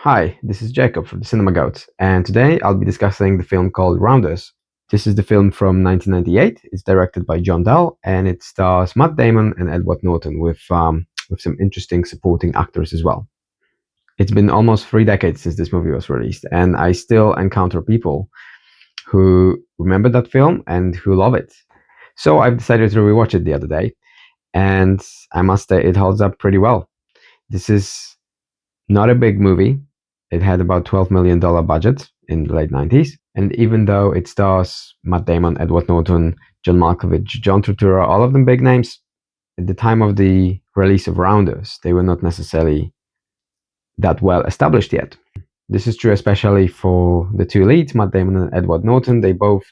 Hi, this is Jacob from the Cinema Goat, and today I'll be discussing the film called Rounders. This is the film from 1998. It's directed by John Dahl, and it stars Matt Damon and Edward Norton with some interesting supporting actors as well. It's been almost 3 decades since this movie was released, and I still encounter people who remember that film and who love it. So I've decided to rewatch it the other day, and I must say it holds up pretty well. This is not a big movie. It had about $12 million budget in the late 90s. And even though it stars Matt Damon, Edward Norton, John Malkovich, John Turturro, all of them big names, at the time of the release of Rounders, they were not necessarily that well established yet. This is true especially for the two leads, Matt Damon and Edward Norton. They both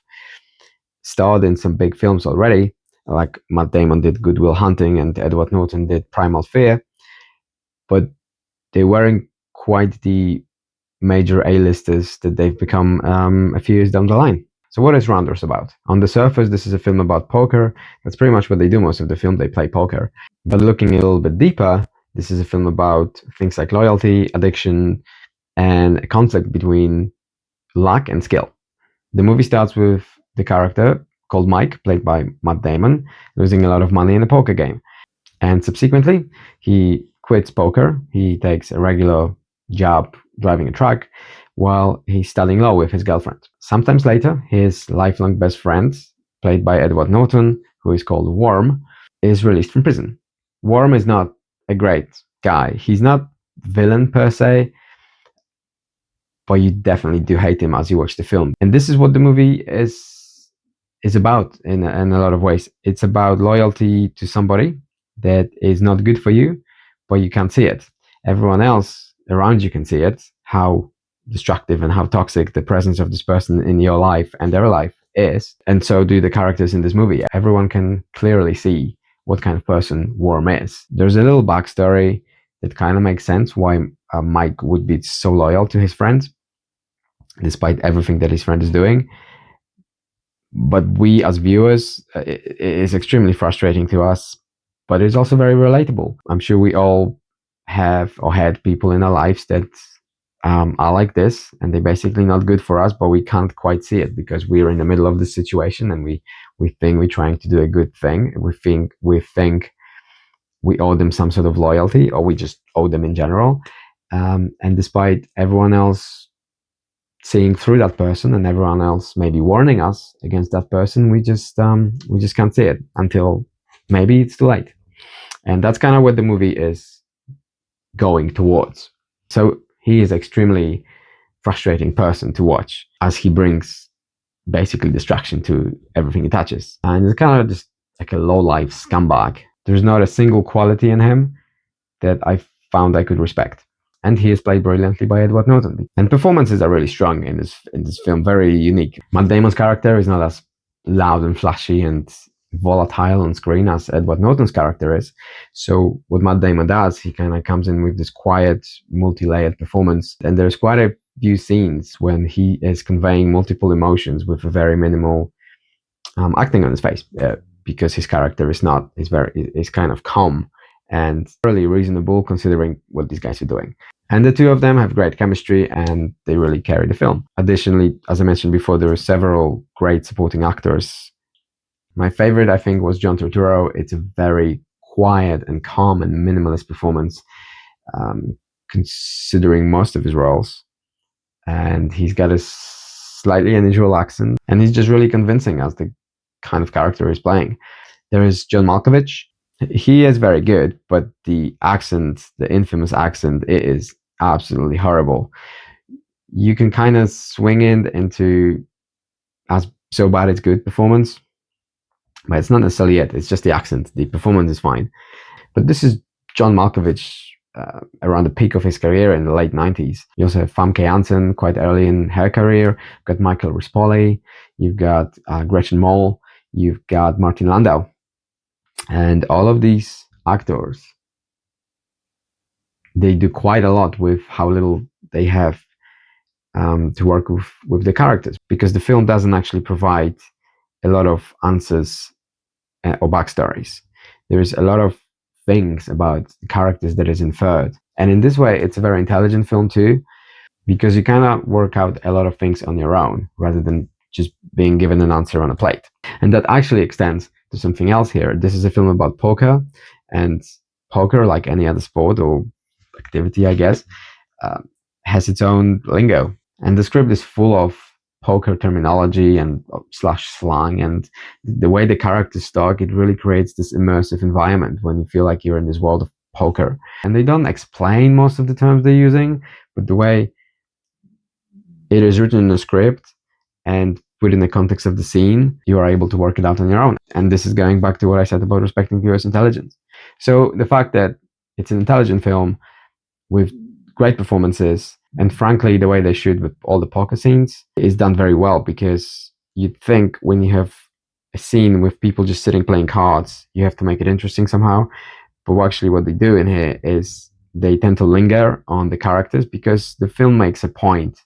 starred in some big films already, like Matt Damon did Good Will Hunting and Edward Norton did Primal Fear. But they weren't quite the major A-listers that they've become a few years down the line. So what is Rounders about? On the surface, this is a film about poker. That's pretty much what they do most of the film. They play poker. But looking a little bit deeper, this is a film about things like loyalty, addiction, and a conflict between luck and skill. The movie starts with the character called Mike, played by Matt Damon, losing a lot of money in a poker game. And subsequently, he quits poker. He takes a regular job driving a truck while he's studying law with his girlfriend. Sometimes later, his lifelong best friend, played by Edward Norton, who is called Worm, is released from prison. Worm is not a great guy. He's not villain per se, but you definitely do hate him as you watch the film. And this is what the movie is about in a lot of ways. It's about loyalty to somebody that is not good for you, but you can't see it. Everyone else around you can see it, how destructive and how toxic the presence of this person in your life and their life is. And so do the characters in this movie. Everyone can clearly see what kind of person Worm is. There's a little backstory that kind of makes sense why Mike would be so loyal to his friend, despite everything that his friend is doing. But we as viewers, it is extremely frustrating to us, but it's also very relatable. I'm sure we all have or had people in our lives that are like this, and they're basically not good for us, but we can't quite see it because we're in the middle of the situation, and we think we're trying to do a good thing. We think we owe them some sort of loyalty, or we just owe them in general. And despite everyone else seeing through that person and everyone else maybe warning us against that person, we just can't see it until maybe it's too late. And that's kind of what the movie is going towards. So he is extremely frustrating person to watch, as he brings basically destruction to everything he touches. And it's kind of just like a low-life scumbag. There's not a single quality in him that I found I could respect. And he is played brilliantly by Edward Norton. And performances are really strong in this film, very unique. Matt Damon's character is not as loud and flashy and volatile on screen as Edward Norton's character is. So what Matt Damon does, he kind of comes in with this quiet, multi-layered performance. And there's quite a few scenes when he is conveying multiple emotions with a very minimal acting on his face, because his character is kind of calm and really reasonable considering what these guys are doing. And the two of them have great chemistry, and they really carry the film. Additionally, as I mentioned before, there are several great supporting actors. My favorite, I think, was John Turturro. It's a very quiet and calm and minimalist performance, considering most of his roles. And he's got a slightly unusual accent, and he's just really convincing as the kind of character he's playing. There is John Malkovich. He is very good, but the accent, the infamous accent, it is absolutely horrible. You can kind of swing it into as so bad it's good performance, but it's not necessarily it. It's just the accent. The performance is fine. But this is John Malkovich around the peak of his career in the late 90s. You also have Famke Janssen quite early in her career. You've got Michael Rispoli. You've got Gretchen Mol. You've got Martin Landau. And all of these actors, they do quite a lot with how little they have to work with the characters, because the film doesn't actually provide a lot of answers or backstories. There's a lot of things about the characters that is inferred. And in this way, it's a very intelligent film too, because you cannot work out a lot of things on your own rather than just being given an answer on a plate. And that actually extends to something else here. This is a film about poker, and poker, like any other sport or activity, I guess, uh, has its own lingo. And the script is full of poker terminology and slash slang, and the way the characters talk, it really creates this immersive environment when you feel like you're in this world of poker. And they don't explain most of the terms they're using, but the way it is written in the script and within the context of the scene, you are able to work it out on your own. And this is going back to what I said about respecting viewers' intelligence. So the fact that it's an intelligent film with great performances, and frankly, the way they shoot with all the poker scenes is done very well, because you'd think when you have a scene with people just sitting playing cards, you have to make it interesting somehow. But actually, what they do in here is they tend to linger on the characters, because the film makes a point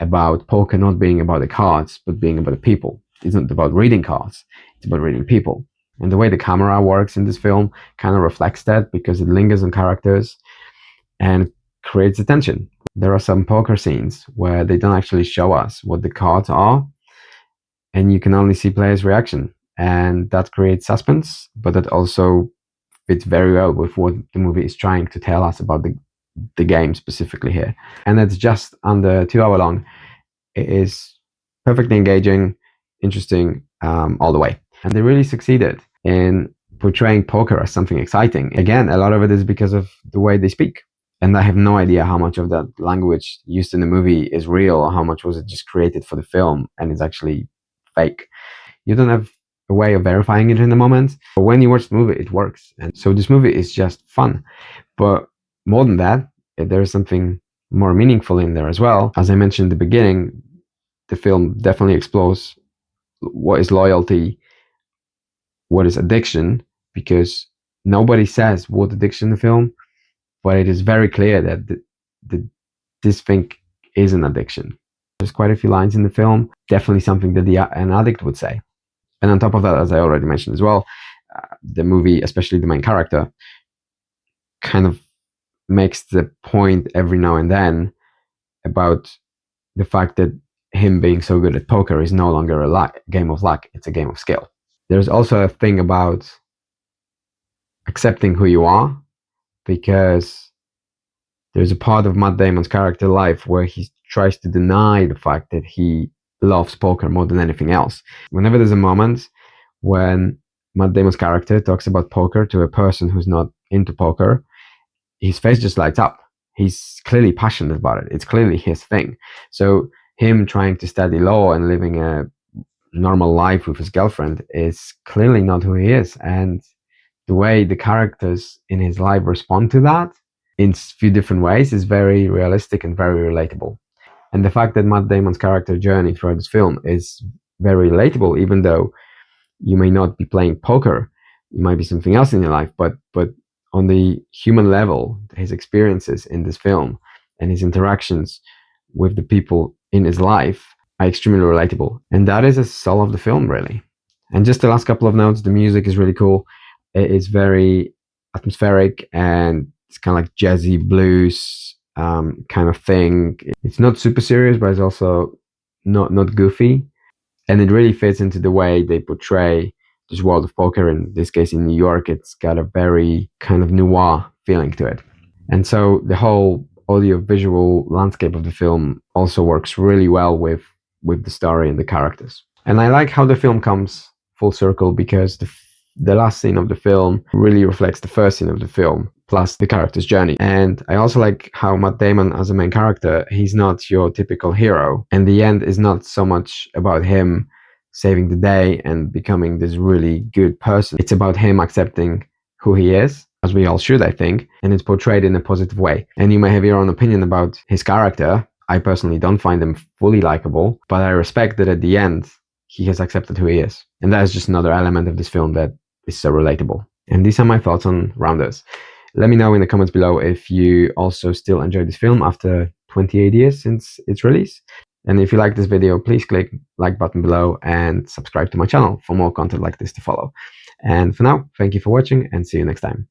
about poker not being about the cards, but being about the people. It's not about reading cards, it's about reading people. And the way the camera works in this film kind of reflects that, because it lingers on characters and creates attention. There are some poker scenes where they don't actually show us what the cards are, and you can only see players' reaction. And that creates suspense, but that also fits very well with what the movie is trying to tell us about the game specifically here. And it's just under 2 hours long. It is perfectly engaging, interesting, all the way. And they really succeeded in portraying poker as something exciting. Again, a lot of it is because of the way they speak. And I have no idea how much of that language used in the movie is real, or how much was it just created for the film and is actually fake. You don't have a way of verifying it in the moment, but when you watch the movie, it works. And so this movie is just fun. But more than that, there's something more meaningful in there as well. As I mentioned in the beginning, the film definitely explores what is loyalty, what is addiction, because nobody says what addiction in the film, but it is very clear that this thing is an addiction. There's quite a few lines in the film, definitely something that an addict would say. And on top of that, as I already mentioned as well, the movie, especially the main character, kind of makes the point every now and then about the fact that him being so good at poker is no longer a game of luck, it's a game of skill. There's also a thing about accepting who you are, because there's a part of Matt Damon's character life where he tries to deny the fact that he loves poker more than anything else. Whenever there's a moment when Matt Damon's character talks about poker to a person who's not into poker, his face just lights up. He's clearly passionate about it. It's clearly his thing. So him trying to study law and living a normal life with his girlfriend is clearly not who he is. And the way the characters in his life respond to that in a few different ways is very realistic and very relatable. And the fact that Matt Damon's character journey throughout this film is very relatable, even though you may not be playing poker, it might be something else in your life, but on the human level, his experiences in this film and his interactions with the people in his life are extremely relatable. And that is the soul of the film, really. And just the last couple of notes, the music is really cool. It is very atmospheric, and it's kind of like jazzy blues kind of thing. It's not super serious, but it's also not goofy. And it really fits into the way they portray this world of poker. In this case, in New York, it's got a very kind of noir feeling to it. And so the whole audio-visual landscape of the film also works really well with the story and the characters. And I like how the film comes full circle, because the last scene of the film really reflects the first scene of the film, plus the character's journey. And I also like how Matt Damon, as a main character, he's not your typical hero. And the end is not so much about him saving the day and becoming this really good person. It's about him accepting who he is, as we all should, I think, and it's portrayed in a positive way. And you may have your own opinion about his character. I personally don't find him fully likable, but I respect that at the end, he has accepted who he is. And that is just another element of this film that is so relatable. And these are my thoughts on Rounders. Let me know in the comments below if you also still enjoy this film after 28 years since its release. And if you like this video, please click like button below and subscribe to my channel for more content like this to follow. And for now, thank you for watching, and see you next time.